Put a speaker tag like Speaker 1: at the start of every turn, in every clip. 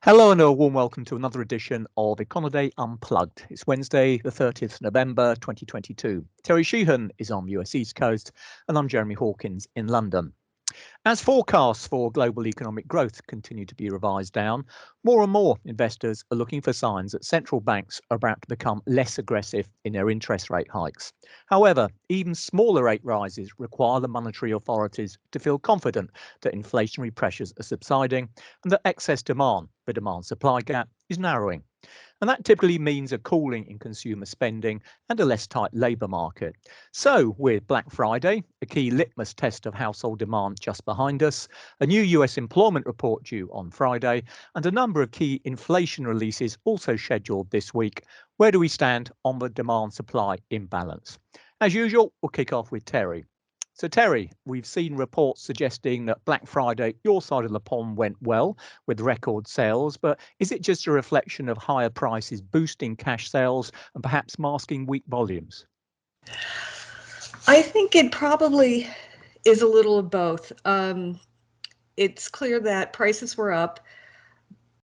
Speaker 1: Hello and a warm welcome to another edition of Econoday Unplugged. It's Wednesday, the 30th November 2022. Terry Sheehan is on the US East Coast and I'm Jeremy Hawkins in London. As forecasts for global economic growth continue to be revised down, more and more investors are looking for signs that central banks are about to become less aggressive in their interest rate hikes. However, even smaller rate rises require the monetary authorities to feel confident that inflationary pressures are subsiding and that excess demand, the demand supply gap, is narrowing. And that typically means a cooling in consumer spending and a less tight labour market. So, with Black Friday, a key litmus test of household demand just behind us, a new US employment report due on Friday, and a number of key inflation releases also scheduled this week, where do we stand on the demand supply imbalance? As usual, we'll kick off with Terry. So, Terry, we've seen reports suggesting that Black Friday, your side of the pond, went well with record sales, but is it just a reflection of higher prices boosting cash sales and perhaps masking weak volumes?
Speaker 2: I think it probably is a little of both. It's clear that prices were up,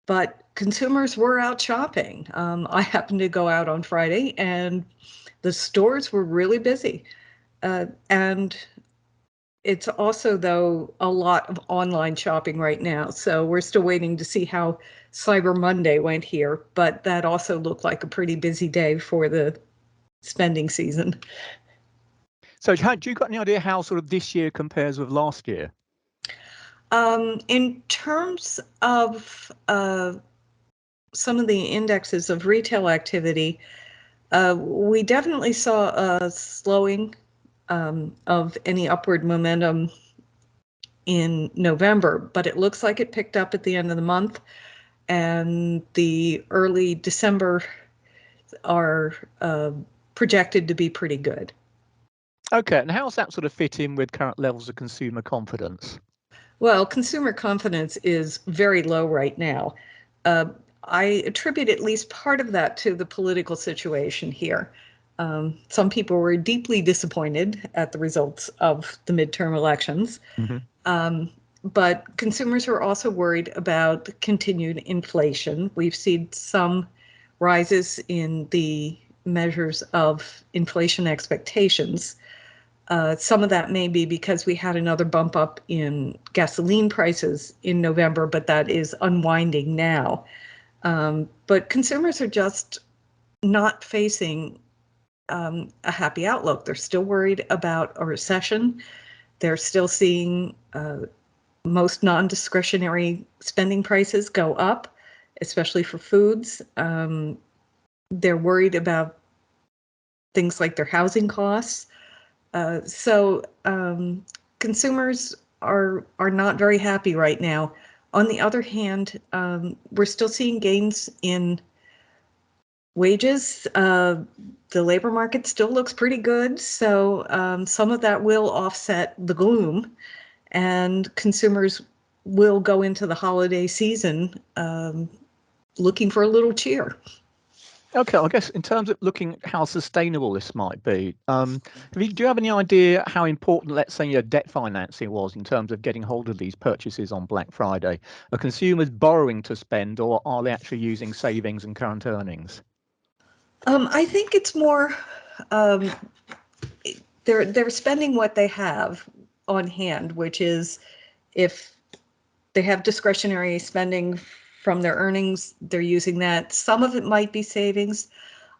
Speaker 2: but consumers were out shopping. I happened to go out on Friday and the stores were really busy. And it's also, though, a lot of online shopping right now. So we're still waiting to see how Cyber Monday went here, but that also looked like a pretty busy day for the spending season.
Speaker 1: So, do you got any idea how sort of this year compares with last year?
Speaker 2: In terms of some of the indexes of retail activity, we definitely saw a slowing of any upward momentum in November, but it looks like it picked up at the end of the month, and the early December are projected to be pretty good.
Speaker 1: Okay, and how's that sort of fit in with current levels of consumer confidence?
Speaker 2: Well, consumer confidence is very low right now. I attribute at least part of that to the political situation here. Some people were deeply disappointed at the results of the midterm elections, but consumers are also worried about continued inflation. We've seen some rises in the measures of inflation expectations. Some of that may be because we had another bump up in gasoline prices in November, but that is unwinding now. But consumers are just not facing a happy outlook. They're still worried about a recession. They're still seeing most non-discretionary spending prices go up, especially for foods. They're worried about things like their housing costs. So consumers are not very happy right now. On the other hand, we're still seeing gains in wages. The labor market still looks pretty good, so some of that will offset the gloom, and consumers will go into the holiday season looking for a little cheer.
Speaker 1: Okay, I guess in terms of looking at how sustainable this might be, do you have any idea how important, let's say, debt financing was in terms of getting hold of these purchases on Black Friday? Are consumers borrowing to spend, or are they actually using savings and current earnings?
Speaker 2: I think it's more they're spending what they have on hand, which is if they have discretionary spending from their earnings, they're using that. Some of it might be savings.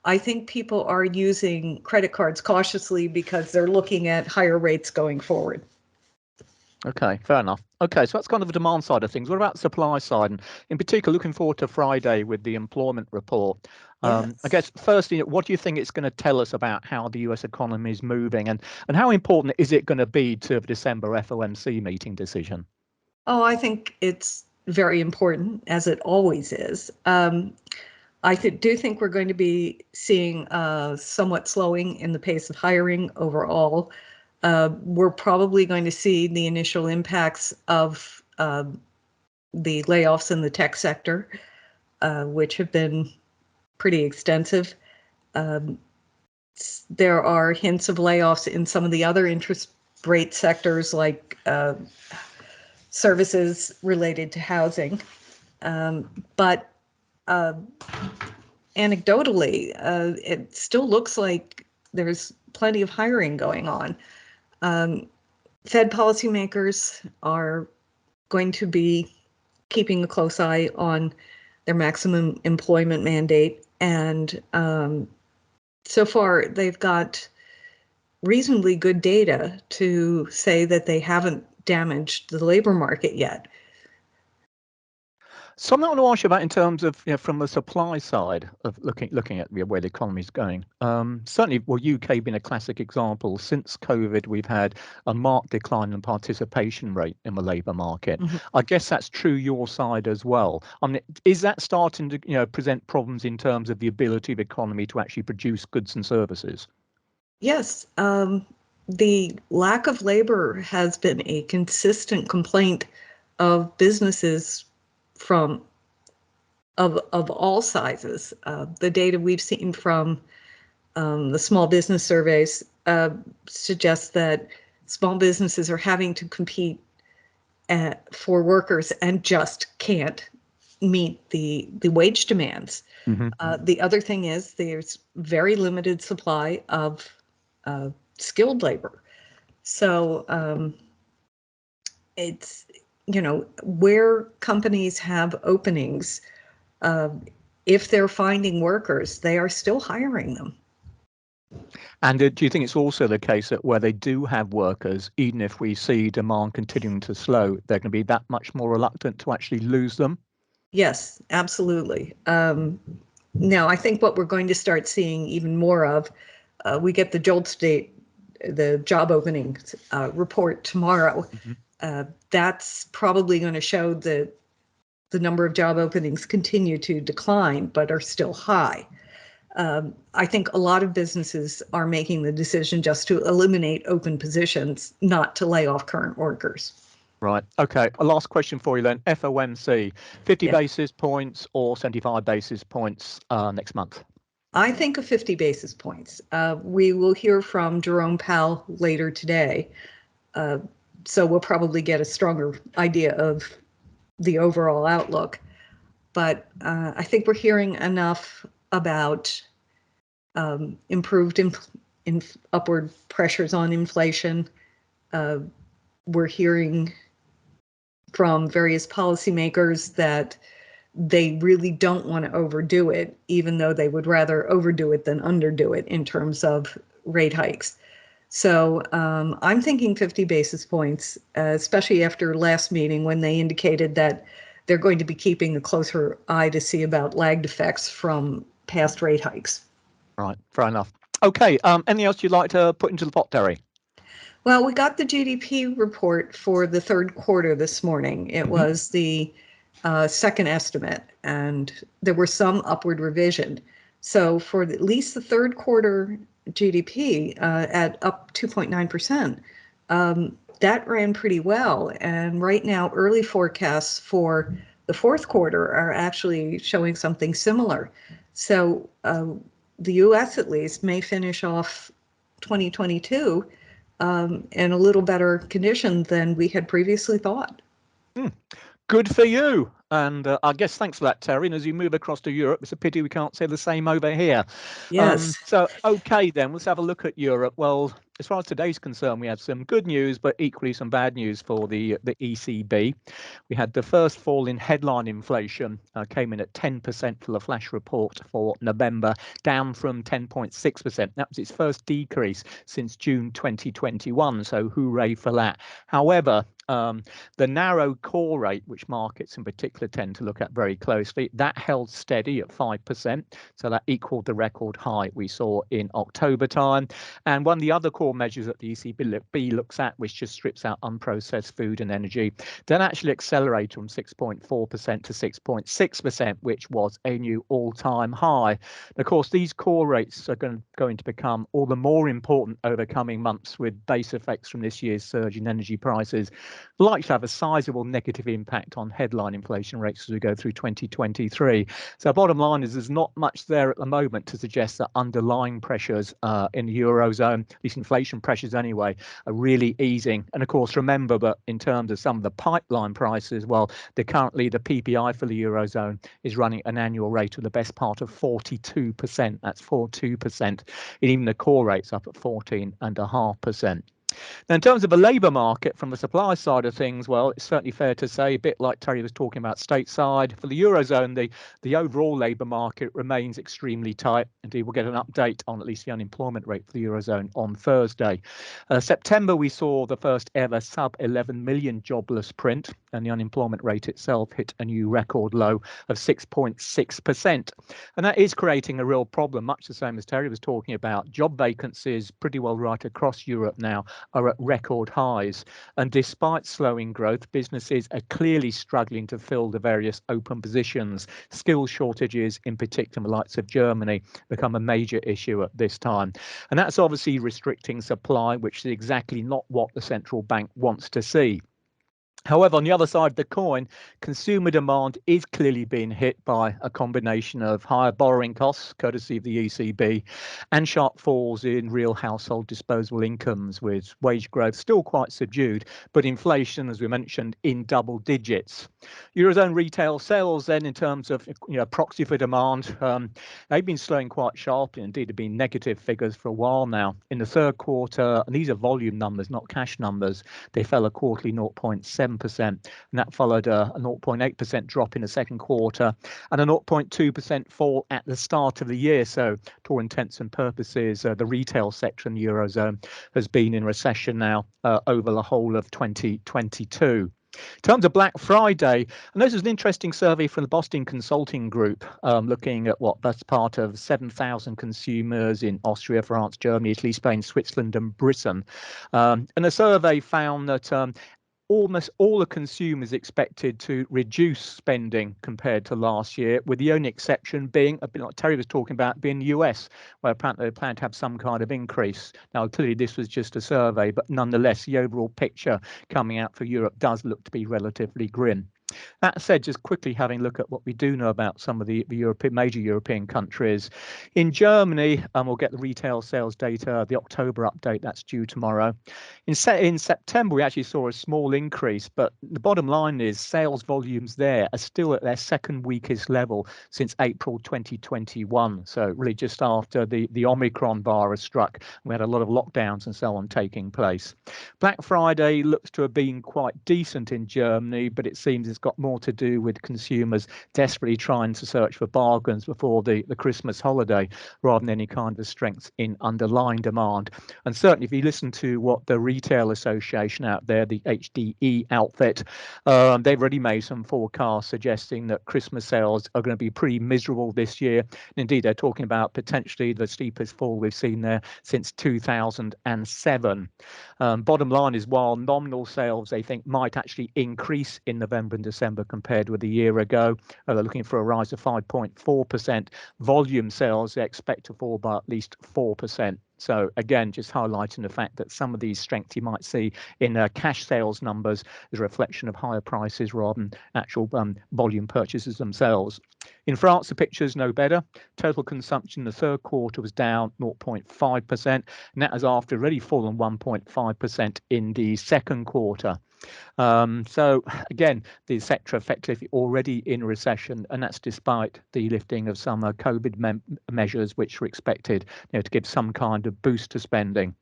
Speaker 2: I think people are using credit cards cautiously because they're looking at higher rates going forward.
Speaker 1: Okay, fair enough. Okay, so that's kind of the demand side of things. What about supply side? And in particular, looking forward to Friday with the employment report.
Speaker 2: Yes.
Speaker 1: I guess, firstly, what do you think it's going to tell us about how the US economy is moving and how important is it going to be to the December FOMC meeting decision?
Speaker 2: Oh, I think it's very important, as it always is. I do think we're going to be seeing somewhat slowing in the pace of hiring overall. We're probably going to see the initial impacts of the layoffs in the tech sector, which have been pretty extensive. There are hints of layoffs in some of the other interest rate sectors like services related to housing. But anecdotally, it still looks like there's plenty of hiring going on. Fed policymakers are going to be keeping a close eye on their maximum employment mandate. And so far, they've got reasonably good data to say that they haven't damaged the labor market yet.
Speaker 1: Something I want to ask you about in terms of, from the supply side of looking at where the economy is going. Certainly, well, UK being a classic example. Since COVID, we've had a marked decline in participation rate in the labour market.
Speaker 2: Mm-hmm.
Speaker 1: I guess that's true your side as well. I mean, is that starting to present problems in terms of the ability of the economy to actually produce goods and services?
Speaker 2: Yes, the lack of labor has been a consistent complaint of businesses of all sizes. The data we've seen from the small business surveys suggests that small businesses are having to compete for workers and just can't meet the wage demands.
Speaker 1: Mm-hmm.
Speaker 2: The other thing is there's very limited supply of skilled labor. So it's, where companies have openings, if they're finding workers, they are still hiring them.
Speaker 1: And do you think it's also the case that where they do have workers, even if we see demand continuing to slow, they're going to be that much more reluctant to actually lose them?
Speaker 2: Yes, absolutely. Now, I think what we're going to start seeing even more of, we get the the job openings report tomorrow.
Speaker 1: Mm-hmm.
Speaker 2: That's probably going to show that the number of job openings continue to decline, but are still high. I think a lot of businesses are making the decision just to eliminate open positions, not to lay off current workers.
Speaker 1: Right. Okay. A last question for you then. FOMC, 50
Speaker 2: Yeah.
Speaker 1: basis points or 75 basis points next month?
Speaker 2: I think of 50 basis points. We will hear from Jerome Powell later today. So we'll probably get a stronger idea of the overall outlook. But I think we're hearing enough about improved upward pressures on inflation. We're hearing from various policymakers that they really don't want to overdo it, even though they would rather overdo it than underdo it in terms of rate hikes. So I'm thinking 50 basis points, especially after last meeting when they indicated that they're going to be keeping a closer eye to see about lagged effects from past rate hikes.
Speaker 1: Right. Fair enough. Okay. Anything else you'd like to put into the pot, Terry?
Speaker 2: Well, we got the GDP report for the third quarter this morning. It was the second estimate, and there were some upward revision. So for at least the third quarter GDP at up 2.9%, that ran pretty well. And right now, early forecasts for the fourth quarter are actually showing something similar. So the U.S. at least may finish off 2022 in a little better condition than we had previously thought.
Speaker 1: Good for you. And I guess thanks for that, Terry. And as you move across to Europe, it's a pity we can't say the same over here.
Speaker 2: Yes.
Speaker 1: So, okay, then let's have a look at Europe. Well, as far as today's concerned, we had some good news, but equally some bad news for the ECB. We had the first fall in headline inflation, came in at 10% for the flash report for November, down from 10.6%. That was its first decrease since June 2021. So hooray for that. However, the narrow core rate, which markets in particular tend to look at very closely, that held steady at 5%. So that equaled the record high we saw in October time. And one of the other core measures that the ECB looks at, which just strips out unprocessed food and energy, then actually accelerated from 6.4% to 6.6%, which was a new all-time high. And of course, these core rates are going to become all the more important over coming months, with base effects from this year's surge in energy prices likely to have a sizable negative impact on headline inflation rates as we go through 2023. So bottom line is there's not much there at the moment to suggest that underlying pressures in the Eurozone, at least inflation inflation pressures anyway are really easing. And of course, remember that in terms of some of the pipeline prices, well, currently the PPI for the Eurozone is running an annual rate of the best part of 42%. That's 42%. And even the core rate's up at 14.5%. Now, in terms of the labour market from the supply side of things, well, it's certainly fair to say, a bit like Terry was talking about stateside, for the Eurozone, the overall labour market remains extremely tight. Indeed, we'll get an update on at least the unemployment rate for the Eurozone on Thursday. September, we saw the first ever sub 11 million jobless print, and the unemployment rate itself hit a new record low of 6.6%. And that is creating a real problem, much the same as Terry was talking about. Job vacancies pretty well right across Europe now are at record highs. And despite slowing growth, businesses are clearly struggling to fill the various open positions. Skill shortages, in particular, the likes of Germany, become a major issue at this time. And that's obviously restricting supply, which is exactly not what the central bank wants to see. However, on the other side of the coin, consumer demand is clearly being hit by a combination of higher borrowing costs, courtesy of the ECB, and sharp falls in real household disposable incomes, with wage growth still quite subdued, but inflation, as we mentioned, in double digits. Eurozone retail sales, then, in terms of proxy for demand, they've been slowing quite sharply. Indeed, have been negative figures for a while now. In the third quarter, and these are volume numbers, not cash numbers, they fell a quarterly 0.7%, and that followed a 0.8% drop in the second quarter and a 0.2% fall at the start of the year. So, to all intents and purposes, the retail sector in the Eurozone has been in recession now over the whole of 2022. In terms of Black Friday, and this is an interesting survey from the Boston Consulting Group, looking at that's part of 7,000 consumers in Austria, France, Germany, Italy, Spain, Switzerland, and Britain. And the survey found that almost all the consumers expected to reduce spending compared to last year, with the only exception being, a bit like Terry was talking about, being the US, where apparently they plan to have some kind of increase. Now, clearly this was just a survey, but nonetheless, the overall picture coming out for Europe does look to be relatively grim. That said, just quickly having a look at what we do know about some of the major European countries. In Germany, we'll get the retail sales data, the October update, that's due tomorrow. In September, we actually saw a small increase, but the bottom line is sales volumes there are still at their second weakest level since April 2021. So really just after the Omicron virus struck, we had a lot of lockdowns and so on taking place. Black Friday looks to have been quite decent in Germany, but it seems it's got more to do with consumers desperately trying to search for bargains before the Christmas holiday, rather than any kind of strength in underlying demand. And certainly if you listen to what the Retail Association out there, the HDE outfit, they've already made some forecasts suggesting that Christmas sales are going to be pretty miserable this year. And indeed, they're talking about potentially the steepest fall we've seen there since 2007. Bottom line is, while nominal sales they think might actually increase in November and December compared with a year ago, they're looking for a rise of 5.4%. Volume sales they expect to fall by at least 4%. So again, just highlighting the fact that some of these strengths you might see in cash sales numbers is a reflection of higher prices rather than actual volume purchases themselves. In France, the picture is no better. Total consumption in the third quarter was down 0.5%, and that is after already fallen 1.5% in the second quarter. So again, the sector effectively already in recession, and that's despite the lifting of some COVID measures which were expected to give some kind of boost to spending.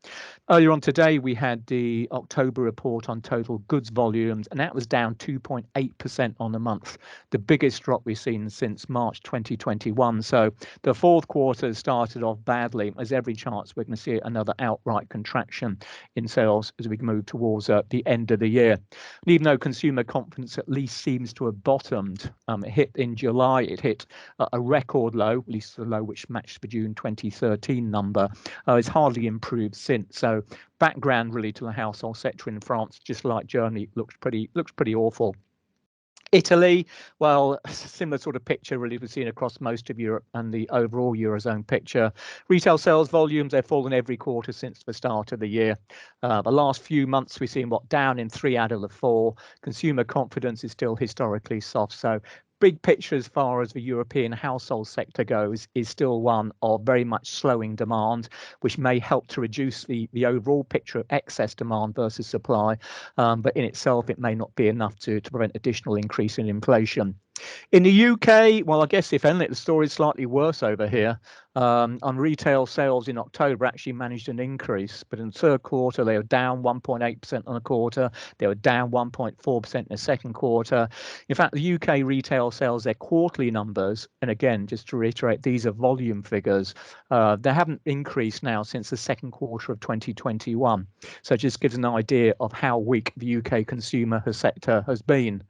Speaker 1: Earlier on today, we had the October report on total goods volumes, and that was down 2.8% on the month, the biggest drop we've seen since March 2021. So the fourth quarter started off badly. There's every chance we're going to see another outright contraction in sales as we move towards the end of the year. And even though consumer confidence at least seems to have bottomed, it hit in July, it hit a record low, at least the low which matched the June 2013 number. It's hardly improved since. So background really to the household sector in France, just like Germany, looks pretty awful. Italy, well, similar sort of picture really we've seen across most of Europe and the overall Eurozone picture. Retail sales volumes, they've fallen every quarter since the start of the year. The last few months we've seen down in 3 out of the 4. Consumer confidence is still historically soft, so big picture as far as the European household sector goes is still one of very much slowing demand, which may help to reduce the overall picture of excess demand versus supply. But in itself, it may not be enough to prevent additional increase in inflation. In the UK, well, I guess if anything, the story is slightly worse over here. On retail sales in October actually managed an increase, but in the third quarter, they were down 1.8% on a quarter. They were down 1.4% in the second quarter. In fact, the UK retail sales, their quarterly numbers, and again, just to reiterate, these are volume figures, they haven't increased now since the second quarter of 2021. So it just gives an idea of how weak the UK consumer sector has been.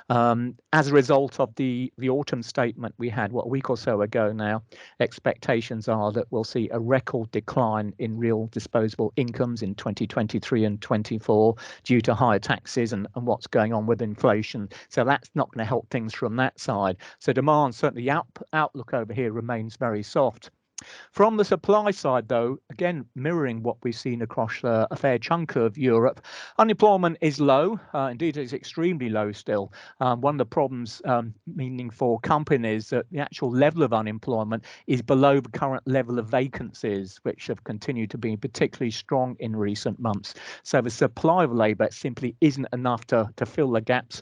Speaker 1: As a result of the autumn statement we had, a week or so ago now, expectations are that we'll see a record decline in real disposable incomes in 2023 and 24 due to higher taxes and what's going on with inflation. So that's not going to help things from that side. So demand, certainly the outlook over here remains very soft. From the supply side, though, again, mirroring what we've seen across a fair chunk of Europe, unemployment is low. Indeed, it's extremely low still. One of the problems, meaning for companies, that the actual level of unemployment is below the current level of vacancies, which have continued to be particularly strong in recent months. So the supply of labour simply isn't enough to fill the gaps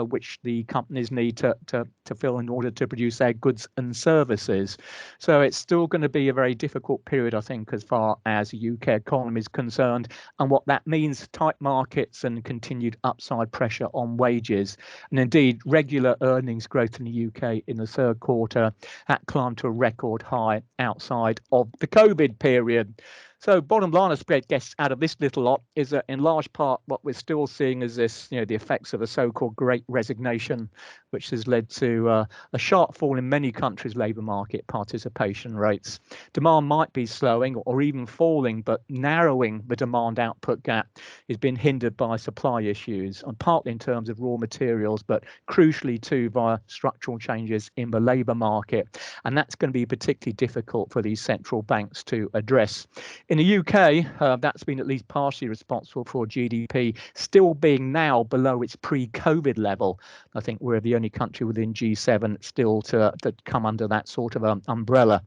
Speaker 1: which the companies need to fill in order to produce their goods and services. So it's still going to be a very difficult period, I think, as far as the UK economy is concerned, and what that means: tight markets and continued upside pressure on wages. And indeed, regular earnings growth in the UK in the third quarter had climbed to a record high outside of the COVID period. So bottom line, I guess, out of this little lot is that in large part what we're still seeing is this, the effects of a so-called Great Resignation, which has led to a sharp fall in many countries' labour market participation rates. Demand might be slowing or even falling, but narrowing the demand-output gap is being hindered by supply issues, and partly in terms of raw materials, but crucially too via structural changes in the labour market. And that's going to be particularly difficult for these central banks to address. In the UK, that's been at least partially responsible for GDP still being now below its pre-COVID level. I think we're the only country within G7 still to come under that sort of umbrella.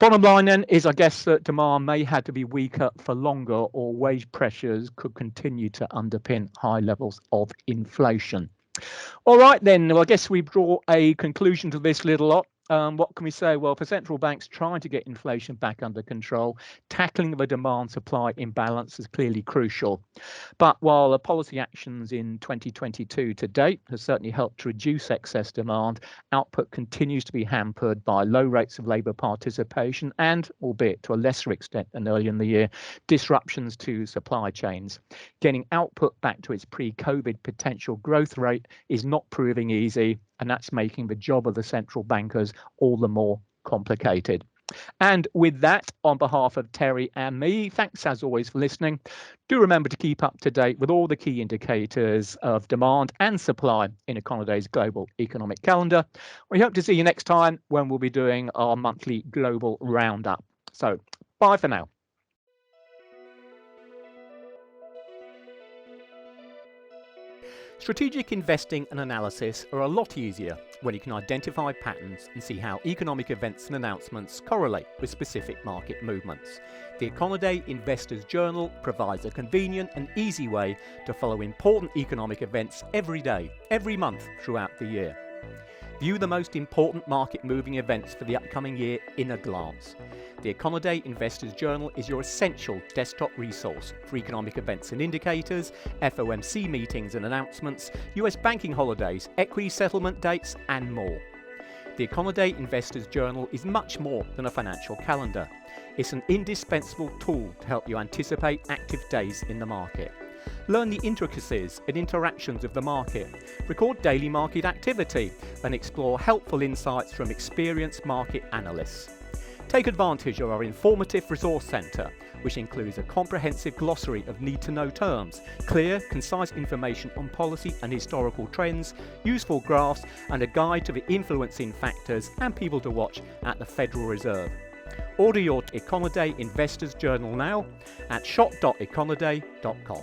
Speaker 1: Bottom line then is, I guess, that demand may have to be weaker for longer, or wage pressures could continue to underpin high levels of inflation. All right, then, well, I guess we draw a conclusion to this little lot. What can we say? Well, for central banks trying to get inflation back under control, tackling the demand-supply imbalance is clearly crucial. But while the policy actions in 2022 to date has certainly helped to reduce excess demand, output continues to be hampered by low rates of labour participation and, albeit to a lesser extent than earlier in the year, disruptions to supply chains. Getting output back to its pre-COVID potential growth rate is not proving easy, and that's making the job of the central bankers all the more complicated. And with that, on behalf of Terry and me, thanks as always for listening. Do remember to keep up to date with all the key indicators of demand and supply in Econoday's global economic calendar. We hope to see you next time when we'll be doing our monthly global roundup. So bye for now. Strategic investing and analysis are a lot easier when you can identify patterns and see how economic events and announcements correlate with specific market movements. The Econoday Investors Journal provides a convenient and easy way to follow important economic events every day, every month throughout the year. View the most important market-moving events for the upcoming year in a glance. The Econoday Investors Journal is your essential desktop resource for economic events and indicators, FOMC meetings and announcements, US banking holidays, equity settlement dates, and more. The Econoday Investors Journal is much more than a financial calendar. It's an indispensable tool to help you anticipate active days in the market. Learn the intricacies and interactions of the market, record daily market activity, and explore helpful insights from experienced market analysts. Take advantage of our informative resource centre, which includes a comprehensive glossary of need-to-know terms, clear, concise information on policy and historical trends, useful graphs, and a guide to the influencing factors and people to watch at the Federal Reserve. Order your Econoday Investors Journal now at shop.econoday.com.